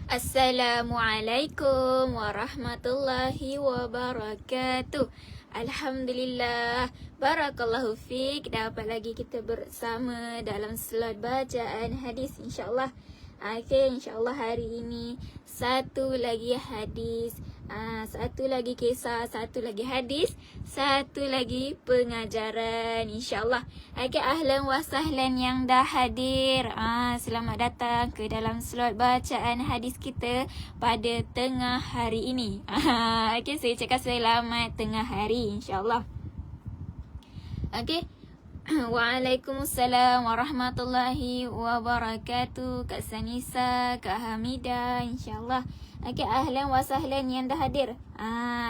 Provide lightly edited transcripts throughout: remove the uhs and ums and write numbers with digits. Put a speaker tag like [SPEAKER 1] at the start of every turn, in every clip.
[SPEAKER 1] Assalamualaikum warahmatullahi wabarakatuh. Alhamdulillah, barakallahu fiik. Dapat lagi kita bersama dalam slot bacaan hadis, insyaAllah. Okay, insyaAllah hari ini satu lagi hadis, satu lagi kisah, satu lagi hadis, satu lagi pengajaran, insyaAllah. Okay, ahlan wa sahlan yang dah hadir, selamat datang ke dalam slot bacaan hadis kita pada tengah hari ini. Okay, saya cakap selamat tengah hari, insyaAllah. Okay. Waalaikumsalam warahmatullahi wabarakatuh. Kak Sanisa, Kak Hamidah, insyaAllah. Okay, ahlan wa sahlan yang dah hadir.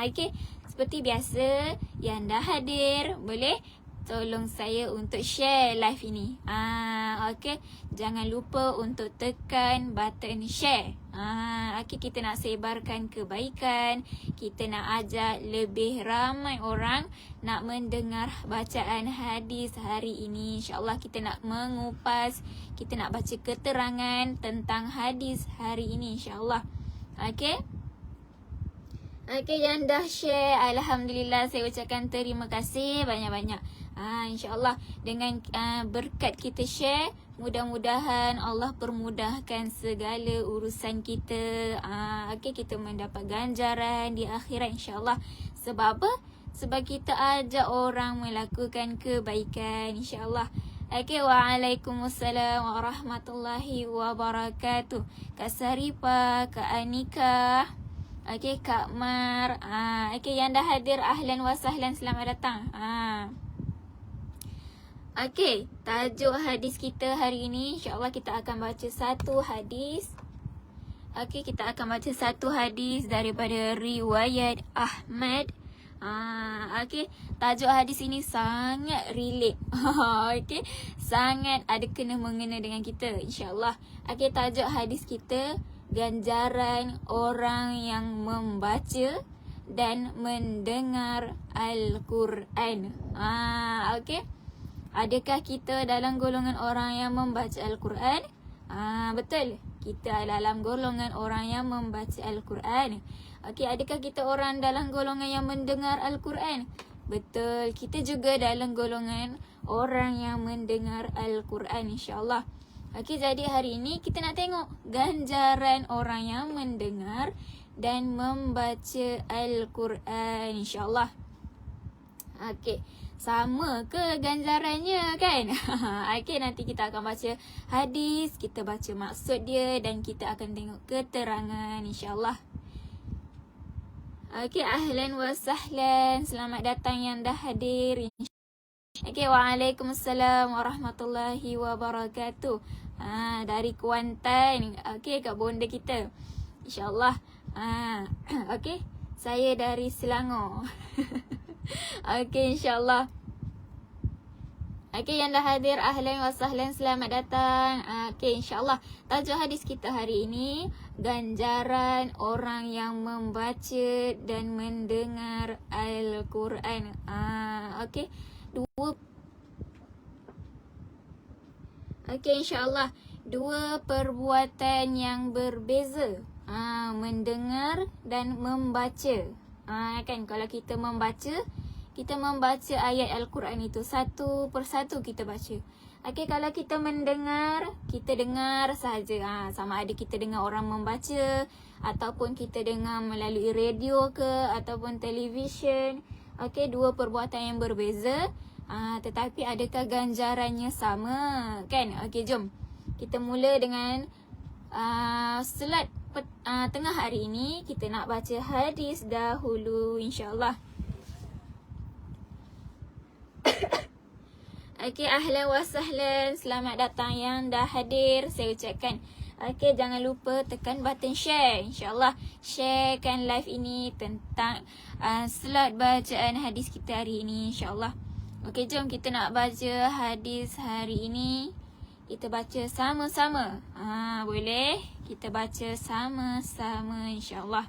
[SPEAKER 1] Okay, seperti biasa, yang dah hadir boleh tolong saya untuk share live ini. Okay, jangan lupa untuk tekan button share. Okay, kita nak sebarkan kebaikan. Kita nak ajak lebih ramai orang nak mendengar bacaan hadis hari ini. InsyaAllah kita nak mengupas, kita nak baca keterangan tentang hadis hari ini, insyaAllah. Okay. Okay, yang dah share, alhamdulillah, saya ucapkan terima kasih banyak-banyak. InsyaAllah dengan berkat kita share, mudah-mudahan Allah permudahkan segala urusan kita. Okay, kita mendapat ganjaran di akhirat, insyaAllah. Sebab apa? Sebab kita ajak orang melakukan kebaikan, insyaAllah. Okay, waalaikumsalam warahmatullahi wabarakatuh. Kak Saripah, Kak Anika, okay, Kak Mar, okay, yang dah hadir, ahlan wa sahlan, selamat datang. Okay, tajuk hadis kita hari ini, insyaAllah kita akan baca satu hadis. Okay, kita akan baca satu hadis daripada riwayat Ahmad. Okay, tajuk hadis ini sangat relate. Okay, sangat ada kena-mengena dengan kita, insyaAllah. Okay, tajuk hadis kita, ganjaran orang yang membaca dan mendengar Al-Quran. Okay, adakah kita dalam golongan orang yang membaca Al-Quran? Betul, kita dalam golongan orang yang membaca Al-Quran. Okey, adakah kita orang dalam golongan yang mendengar Al-Quran? Betul, kita juga dalam golongan orang yang mendengar Al-Quran, insyaAllah. Okey, jadi hari ini kita nak tengok ganjaran orang yang mendengar dan membaca Al-Quran, insyaAllah. Okey, sama ke ganjarannya kan? Okey, nanti kita akan baca hadis, kita baca maksud dia dan kita akan tengok keterangan, insyaAllah. Okey, ahlan wa sahlan, selamat datang yang dah hadir. Okey, waalaikumsalam warahmatullahi wabarakatuh. Dari Kuantan. Okey, Kak Bonda kita, insyaAllah. Okey, saya dari Selangor. Okey, insyaAllah. Okey, yang dah hadir, ahlan wa sahlan, selamat datang. Okey, insyaAllah. Tajuk hadis kita hari ini, ganjaran orang yang membaca dan mendengar Al-Quran. Okey, insyaAllah. Dua perbuatan yang berbeza. Mendengar dan membaca. Kan, kalau kita membaca ayat Al-Quran itu satu persatu kita baca. Okey, kalau kita mendengar, kita dengar sahaja. Sama ada kita dengar orang membaca ataupun kita dengar melalui radio ke ataupun televisyen. Okey, dua perbuatan yang berbeza, tetapi adakah ganjarannya sama? Kan? Okey, jom kita mula dengan slot tengah hari ini. Kita nak baca hadis dahulu, insyaAllah. Okey, ahlan wa sahlan, selamat datang yang dah hadir, saya ucapkan. Okey, jangan lupa tekan button share, insyaAllah. Sharekan live ini tentang slot bacaan hadis kita hari ini, insyaAllah. Okey, jom kita nak baca hadis hari ini. Kita baca sama-sama. Boleh? Kita baca sama-sama, insyaAllah.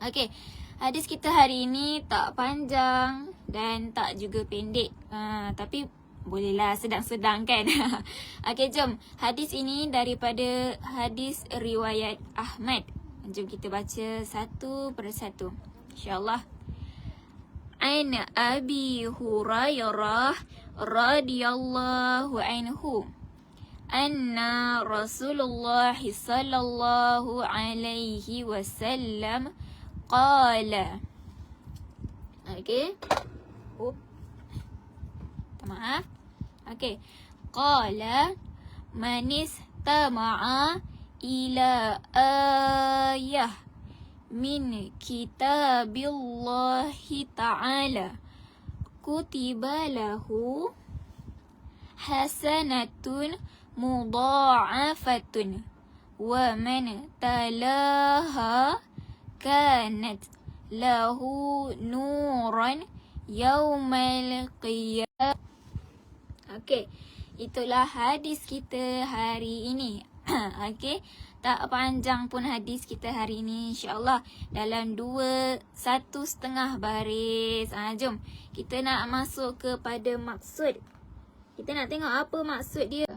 [SPEAKER 1] Okey, hadis kita hari ini tak panjang dan tak juga pendek. Tapi Bolehlah sedang-sedang kan. Okey, jom. Hadis ini daripada hadis riwayat Ahmad. Jom kita baca satu persatu, InsyaAllah. An Abi Hurairah radhiyallahu anhu anna Rasulullah sallallahu alaihi wasallam qala. Okey. Maaf. Okey. Qala man istama'a ila ayah min kitabillahi ta'ala kutiba lahu hasanatun mudha'afatun wa man talaha kanat lahu nuran yaumal qiyamah. Okey, itulah hadis kita hari ini. Okey, tak panjang pun hadis kita hari ini, insyaAllah dalam 1.5 baris. Jom kita nak masuk kepada maksud. Kita nak tengok apa maksud dia.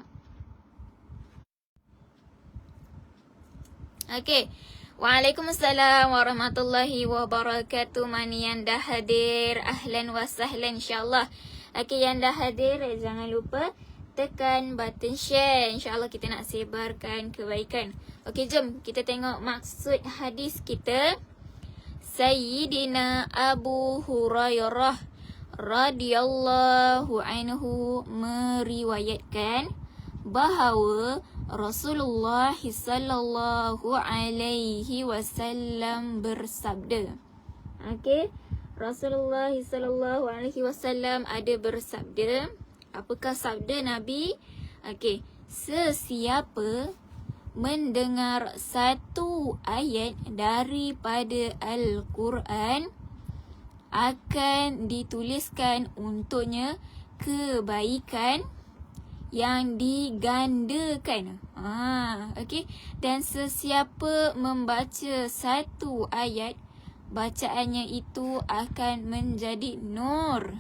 [SPEAKER 1] Okey. Waalaikumsalam warahmatullahi wabarakatuh. Mana yang dah hadir, ahlan wa sahlan insyaAllah. Okey, yang dah hadir jangan lupa tekan button share. InsyaAllah kita nak sebarkan kebaikan. Okey, jom kita tengok maksud hadis kita. Sayyidina Abu Hurairah radhiyallahu anhu meriwayatkan bahawa Rasulullah sallallahu alaihi wasallam bersabda. Okey, Rasulullah sallallahu alaihi wasallam ada bersabda. Apakah sabda Nabi? Okey, sesiapa mendengar satu ayat daripada Al-Quran akan dituliskan untuknya kebaikan yang digandakan. Okey. Dan sesiapa membaca satu ayat, bacaannya itu akan menjadi nur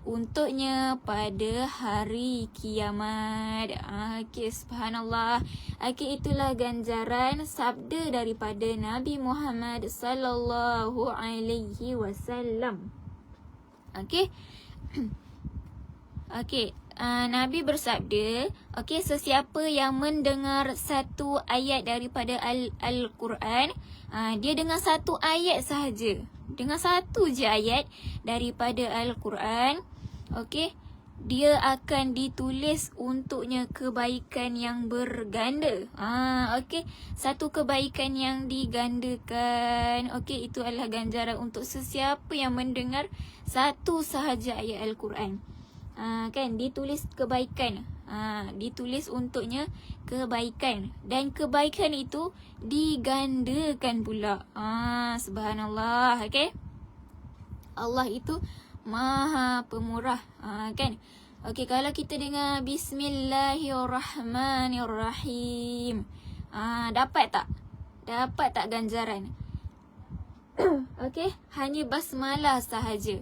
[SPEAKER 1] untuknya pada hari kiamat. Okey, subhanallah. Okey, itulah ganjaran sabda daripada Nabi Muhammad sallallahu alaihi wasallam. Okey. Okey. Nabi bersabda, okey, sesiapa yang mendengar satu ayat daripada Al-Quran, dia dengar satu ayat sahaja. Dengar satu je ayat daripada Al-Quran, okey, dia akan ditulis untuknya kebaikan yang berganda. Okey, satu kebaikan yang digandakan. Okey, itu adalah ganjaran untuk sesiapa yang mendengar satu sahaja ayat Al-Quran. Kan ditulis kebaikan, ditulis untuknya kebaikan, dan kebaikan itu digandakan pula. Subhanallah. Okey, Allah itu Maha Pemurah. Kan. Okey, kalau kita dengar Bismillahirrahmanirrahim, dapat tak? Dapat tak ganjaran? Okey, hanya basmalah sahaja.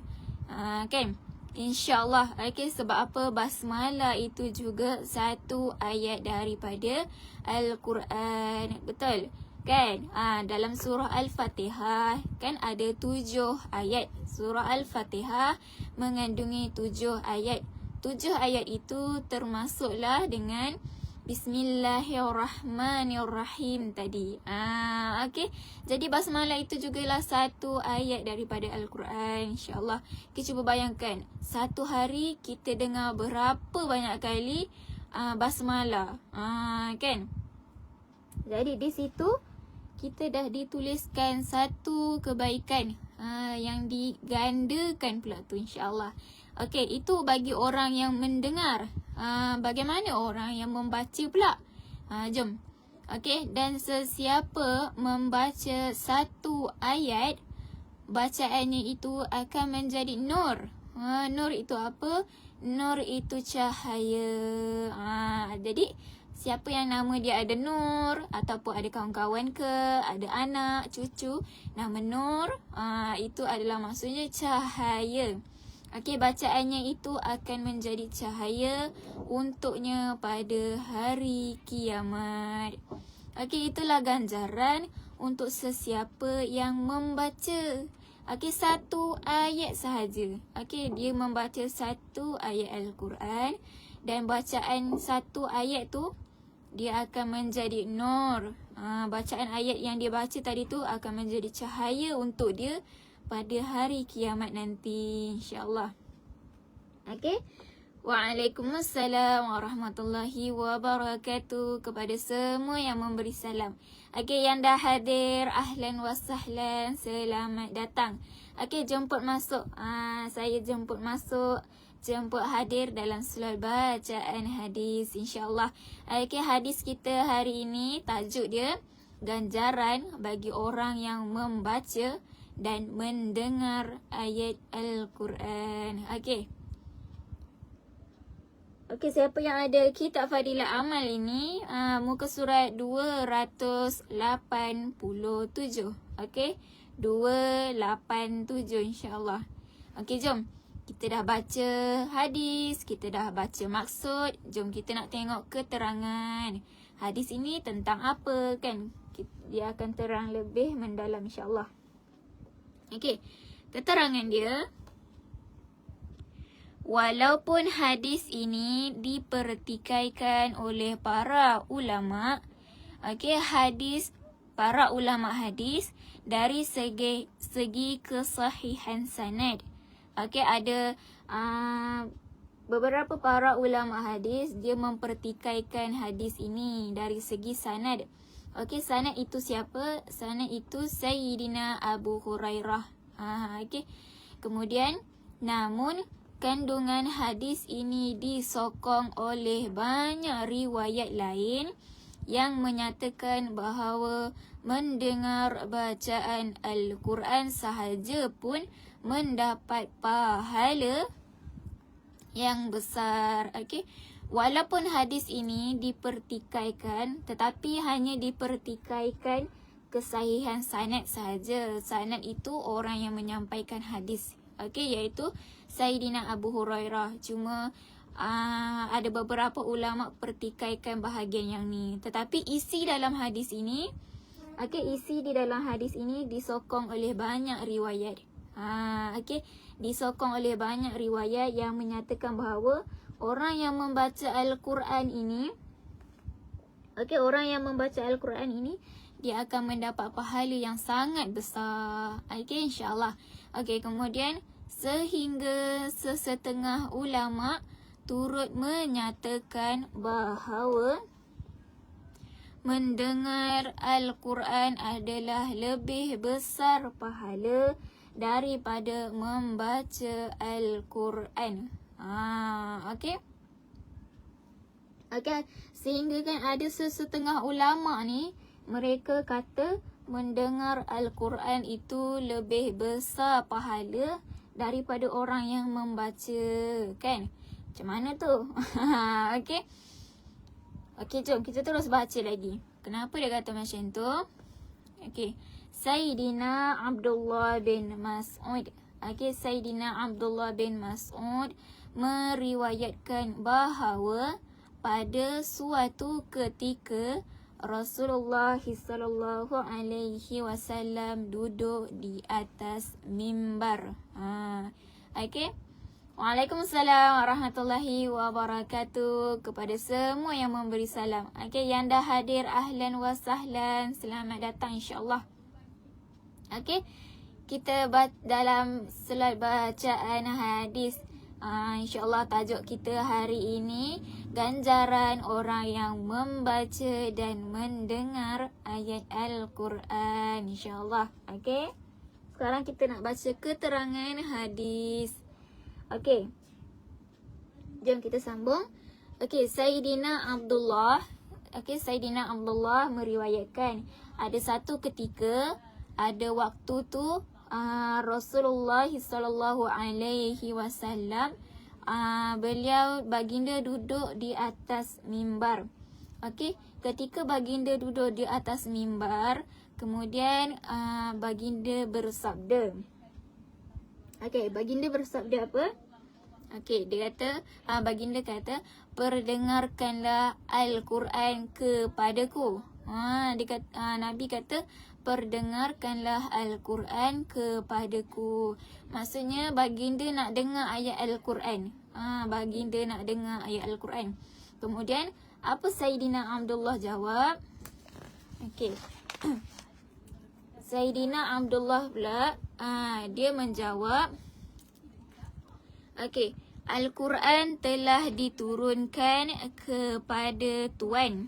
[SPEAKER 1] Kan? InsyaAllah. Okey, sebab apa? Basmalah itu juga satu ayat daripada Al-Quran. Betul? Kan? Dalam surah Al-Fatihah kan ada 7 ayat. Surah Al-Fatihah mengandungi 7 ayat. 7 ayat itu termasuklah dengan Bismillahirrahmanirrahim tadi. Okey. Jadi basmalah itu jugalah satu ayat daripada Al-Quran, insyaAllah. Kita cuba bayangkan, satu hari kita dengar berapa banyak kali basmalah. Kan? Jadi di situ kita dah dituliskan satu kebaikan yang digandakan pula tu, insyaAllah. Okey, itu bagi orang yang mendengar. Bagaimana orang yang membaca pula? Jom. Okey, dan sesiapa membaca satu ayat, bacaannya itu akan menjadi nur. Nur itu apa? Nur itu cahaya. Jadi siapa yang nama dia ada Nur, ataupun ada kawan-kawan ke, ada anak, cucu, nama Nur, itu adalah maksudnya cahaya. Okey, bacaannya itu akan menjadi cahaya untuknya pada hari kiamat. Okey, itulah ganjaran untuk sesiapa yang membaca. Okey, satu ayat sahaja. Okey, dia membaca satu ayat Al-Quran dan bacaan satu ayat tu dia akan menjadi nur. Bacaan ayat yang dia baca tadi tu akan menjadi cahaya untuk dia pada hari kiamat nanti, insya-Allah. Okey. Waalaikumsalam warahmatullahi wabarakatuh kepada semua yang memberi salam. Okey, yang dah hadir, ahlan wa sahlan, selamat datang. Okey, jemput masuk. Saya jemput masuk, jemput hadir dalam slot bacaan hadis, insya-Allah. Okey, hadis kita hari ini tajuk dia ganjaran bagi orang yang membaca dan mendengar ayat Al-Quran. Okey. Okey, siapa yang ada kitab Fadilah Amal ini, muka surat 287. Okey, 287 insya-Allah. Okey, jom. Kita dah baca hadis, kita dah baca maksud. Jom kita nak tengok keterangan. Hadis ini tentang apa kan? Dia akan terang lebih mendalam insya-Allah. Okey, keterangan dia. Walaupun hadis ini dipertikaikan oleh para ulama, okey, hadis para ulama hadis dari segi kesahihan sanad. Okey, ada beberapa para ulama hadis dia mempertikaikan hadis ini dari segi sanad. Okey, sanad itu siapa? Sanad itu Sayyidina Abu Hurairah. Okey. Kemudian namun kandungan hadis ini disokong oleh banyak riwayat lain yang menyatakan bahawa mendengar bacaan Al-Quran sahaja pun mendapat pahala yang besar. Okey. Walaupun hadis ini dipertikaikan, tetapi hanya dipertikaikan kesahihan sanad sahaja. Sanad itu orang yang menyampaikan hadis. Okey, iaitu Sayyidina Abu Hurairah. Cuma ada beberapa ulama pertikaikan bahagian yang ni. Tetapi isi dalam hadis ini, okey, isi di dalam hadis ini disokong oleh banyak riwayat. Okey, disokong oleh banyak riwayat yang menyatakan bahawa orang yang membaca Al-Quran ini, okey, orang yang membaca Al-Quran ini dia akan mendapat pahala yang sangat besar. Okey, insya-Allah. Okey, kemudian sehingga sesetengah ulama turut menyatakan bahawa mendengar Al-Quran adalah lebih besar pahala daripada membaca Al-Quran. Okey. Okey, sehingga kan ada sesetengah ulama ni mereka kata mendengar Al-Quran itu lebih besar pahala daripada orang yang membaca, kan? Macam mana tu? Okey. Okey, jom kita terus baca lagi. Kenapa dia kata macam tu? Okey. Sayyidina Abdullah bin Mas'ud. Okey, Sayyidina Abdullah bin Mas'ud meriwayatkan bahawa pada suatu ketika Rasulullah sallallahu alaihi wasallam duduk di atas mimbar. Okey. Waalaikumsalam warahmatullahi wabarakatuh kepada semua yang memberi salam. Okey, yang dah hadir ahlan wa sahlan, selamat datang insya-Allah. Okey. Kita dalam slide bacaan hadis. InsyaAllah tajuk kita hari ini ganjaran orang yang membaca dan mendengar ayat Al-Quran, insyaAllah. Okey. Sekarang kita nak baca keterangan hadis. Okey. Jom kita sambung. Okey, Sayyidina Abdullah. Okey, Sayyidina Abdullah meriwayatkan ada satu ketika, ada waktu tu Rasulullah sallallahu alaihi wasallam beliau baginda duduk di atas mimbar. Okey, ketika baginda duduk di atas mimbar, kemudian baginda bersabda. Okey, baginda bersabda apa? Okey, dia kata, baginda kata, perdengarkanlah Al-Quran kepadaku. Dia kata, Nabi kata, perdengarkanlah Al-Quran kepadaku. Maksudnya baginda nak dengar ayat Al-Quran. Baginda nak dengar ayat Al-Quran. Kemudian, apa Sayyidina Abdullah jawab? Okey. Sayyidina Abdullah pula, dia menjawab, okey, Al-Quran telah diturunkan kepada Tuan.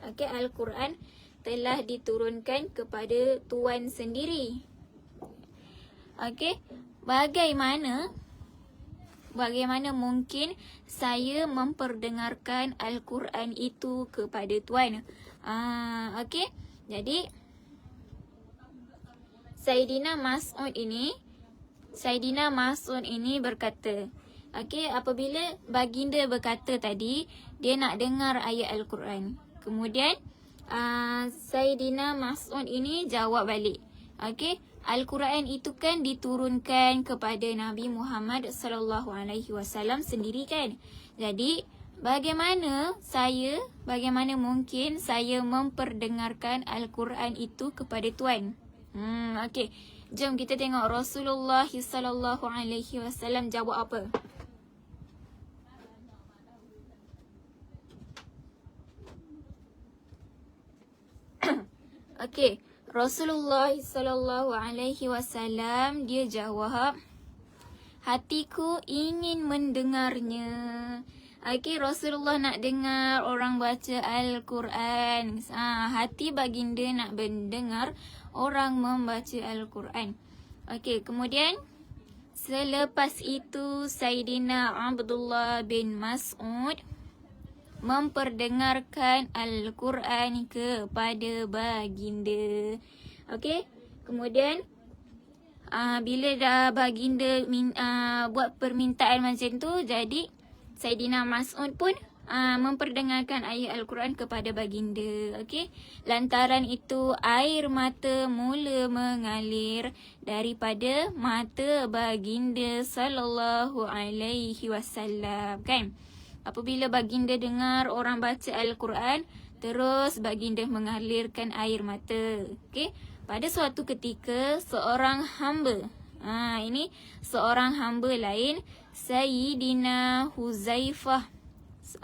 [SPEAKER 1] Okey, Al-Quran telah diturunkan kepada Tuan sendiri. Okey, bagaimana mungkin saya memperdengarkan Al-Quran itu kepada Tuan? Okey, jadi Sayyidina Mas'ud ini berkata, okey, apabila baginda berkata tadi, dia nak dengar ayat Al-Quran. Kemudian, Sayyidina Mas'ud ini jawab balik. Okey, Al-Quran itu kan diturunkan kepada Nabi Muhammad SAW sendiri kan. Jadi, bagaimana mungkin saya memperdengarkan Al-Quran itu kepada Tuan? Okey. Jom kita tengok Rasulullah SAW jawab apa. Okey, Rasulullah SAW dia jawab, hatiku ingin mendengarnya. Okey, Rasulullah nak dengar orang baca Al-Quran. Hati baginda nak mendengar orang membaca Al-Quran. Okey, kemudian selepas itu Sayyidina Abdullah bin Mas'ud memperdengarkan Al-Quran kepada baginda. Okey, kemudian bila dah baginda buat permintaan macam tu, jadi Sayyidina Mas'ud pun memperdengarkan ayat Al-Quran kepada baginda. Okey, lantaran itu air mata mula mengalir daripada mata baginda sallallahu alaihi wasallam, kan? Apabila baginda dengar orang baca Al-Quran, terus baginda mengalirkan air mata. Okey, pada suatu ketika seorang hamba, ini seorang hamba lain, Sayyidina Huzaifah.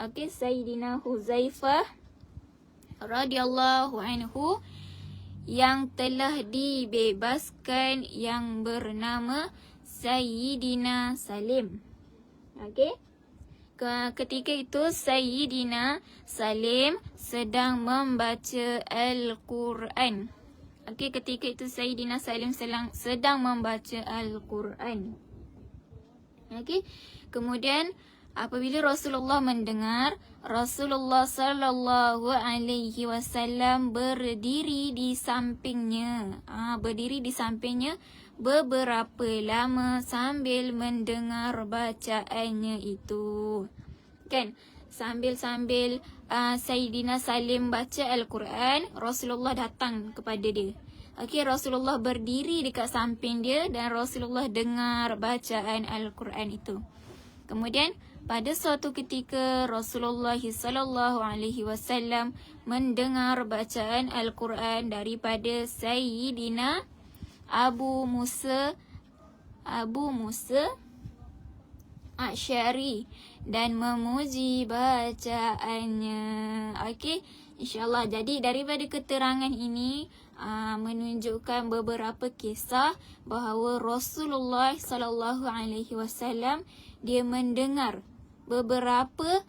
[SPEAKER 1] Okey, Sayyidina Huzaifah radhiyallahu anhu yang telah dibebaskan, yang bernama Sayyidina Salim. Okey, ketika itu Sayyidina Salim sedang membaca Al-Quran. Okey, ketika itu Sayyidina Salim sedang membaca Al-Quran. Okey, kemudian apabila Rasulullah mendengar, Rasulullah sallallahu alaihi wasallam berdiri di sampingnya. Beberapa lama sambil mendengar bacaannya itu. Kan? Sambil Sayyidina Salim baca Al-Quran, Rasulullah datang kepada dia. Okey, Rasulullah berdiri dekat samping dia dan Rasulullah dengar bacaan Al-Quran itu. Kemudian pada suatu ketika Rasulullah SAW mendengar bacaan Al-Quran daripada Sayyidina Abu Musa Asy'ari dan memuji bacaannya. Okey, insya-Allah. Jadi daripada keterangan ini menunjukkan beberapa kisah bahawa Rasulullah SAW dia mendengar beberapa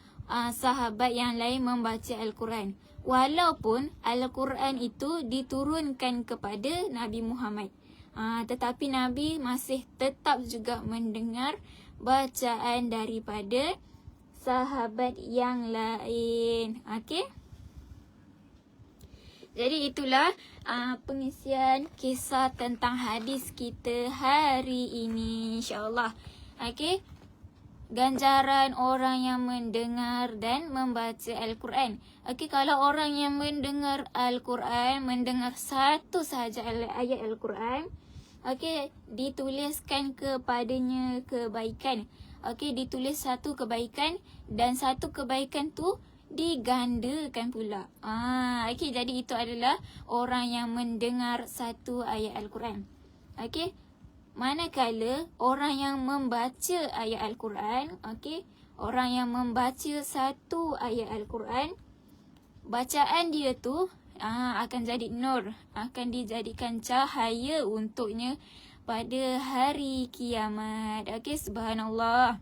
[SPEAKER 1] sahabat yang lain membaca Al-Quran. Walaupun Al-Quran itu diturunkan kepada Nabi Muhammad, tetapi Nabi masih tetap juga mendengar bacaan daripada sahabat yang lain. Okey, jadi itulah pengisian kisah tentang hadis kita hari ini, insya-Allah. Okey, ganjaran orang yang mendengar dan membaca Al-Quran. Okey, kalau orang yang mendengar Al-Quran, mendengar satu sahaja ayat Al-Quran, Okey, dituliskan kepadanya kebaikan. Okey, ditulis satu kebaikan dan satu kebaikan tu digandakan pula. Okey, jadi itu adalah orang yang mendengar satu ayat Al-Quran. Okey, manakala orang yang membaca ayat Al-Quran, okey, orang yang membaca satu ayat Al-Quran, bacaan dia tu akan jadi nur, akan dijadikan cahaya untuknya pada hari kiamat. Okey, subhanallah.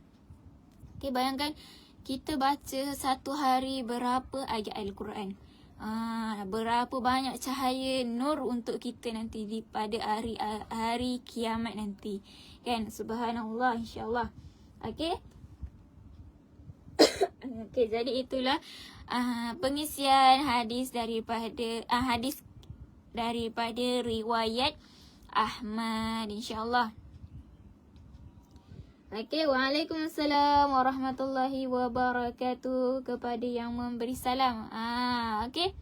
[SPEAKER 1] Okey, bayangkan kita baca satu hari berapa ayat Al-Quran. Berapa banyak cahaya nur untuk kita nanti pada hari kiamat nanti. Kan, subhanallah, insya-Allah. Okey. Okey, jadi itulah pengisian hadis daripada riwayat Ahmad, insya-Allah. Okey, waalaikumsalam warahmatullahi wabarakatuh kepada yang memberi salam. Okey.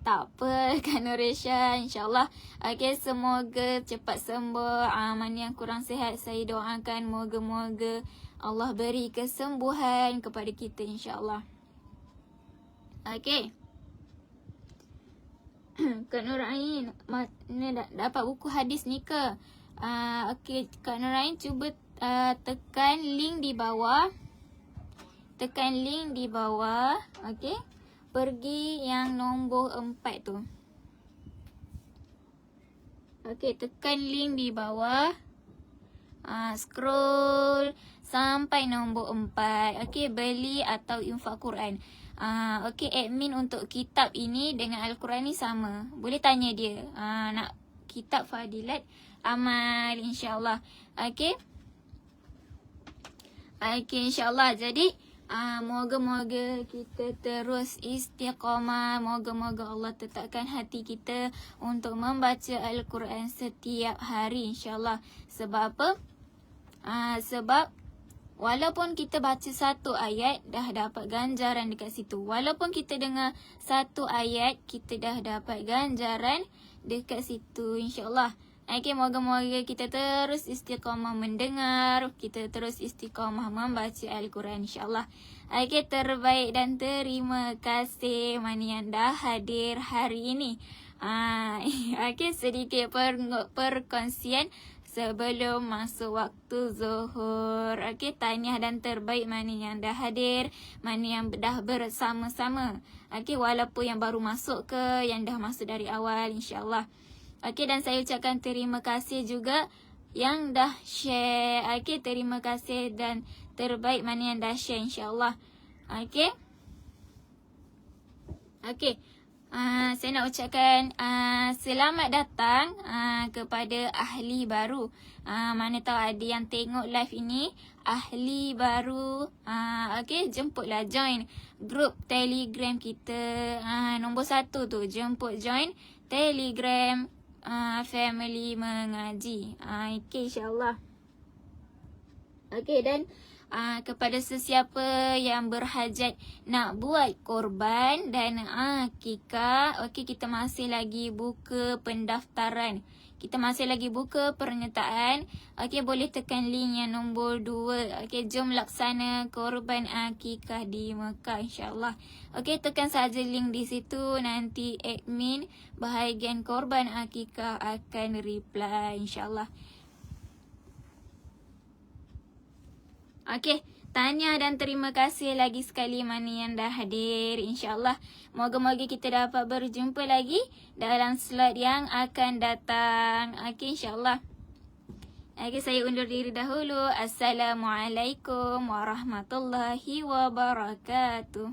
[SPEAKER 1] Tak apa, Kak Nurisha, insya-Allah. Okey, semoga cepat sembuh. Mana yang kurang sihat saya doakan moga-moga Allah beri kesembuhan kepada kita, insya-Allah. Okey. Kak Nurain, mana dapat buku hadis ni ke? Okey, Kak Nurain cuba tekan link di bawah. Tekan link di bawah. Okey. Pergi yang nombor 4 tu. Okey, tekan link di bawah. Scroll sampai nombor 4. Okey, beli atau infak Quran. Okey, admin untuk kitab ini dengan Al-Quran ni sama. Boleh tanya dia. Nak kitab Fadilat Amal, insya-Allah. Okey. Okey, insya-Allah. Jadi moga-moga kita terus istiqamah. Moga-moga Allah tetapkan hati kita untuk membaca Al-Quran setiap hari, insya-Allah. Sebab apa? Sebab walaupun kita baca satu ayat, dah dapat ganjaran dekat situ. Walaupun kita dengar satu ayat, kita dah dapat ganjaran dekat situ, insya-Allah. Okey, moga-moga kita terus istiqamah mendengar, kita terus istiqamah membaca Al-Quran, insya-Allah. Okey, terbaik dan terima kasih mana yang dah hadir hari ini. Okey, sedikit perkongsian sebelum masuk waktu zuhur. Okey, tahniah dan terbaik mana yang dah hadir, mana yang dah bersama-sama. Okey, walaupun yang baru masuk ke, yang dah masuk dari awal, insya-Allah. Okey, dan saya ucapkan terima kasih juga yang dah share. Okey, terima kasih dan terbaik mana yang dah share, insya-Allah. Okey. Okey. Saya nak ucapkan selamat datang kepada ahli baru. Mana tahu ada yang tengok live ini ahli baru. Okey, jemputlah join grup Telegram kita. Nombor 1 tu, jemput join Telegram family mengaji. Okey, insya-Allah. Okey, dan kepada sesiapa yang berhajat nak buat korban dan akikah, okey, kita masih lagi buka pendaftaran. Kita masih lagi buka penyertaan. Okey, boleh tekan link yang nombor 2. Okey, jom laksana korban akikah di Mekah, insya-Allah. Okey, tekan saja link di situ, nanti admin bahagian korban akikah akan reply, insya-Allah. Okey, tahniah dan terima kasih lagi sekali mana yang dah hadir, insya-Allah. Moga-moga kita dapat berjumpa lagi dalam slot yang akan datang. Okey, insya-Allah. Okey, saya undur diri dahulu. Assalamualaikum warahmatullahi wabarakatuh.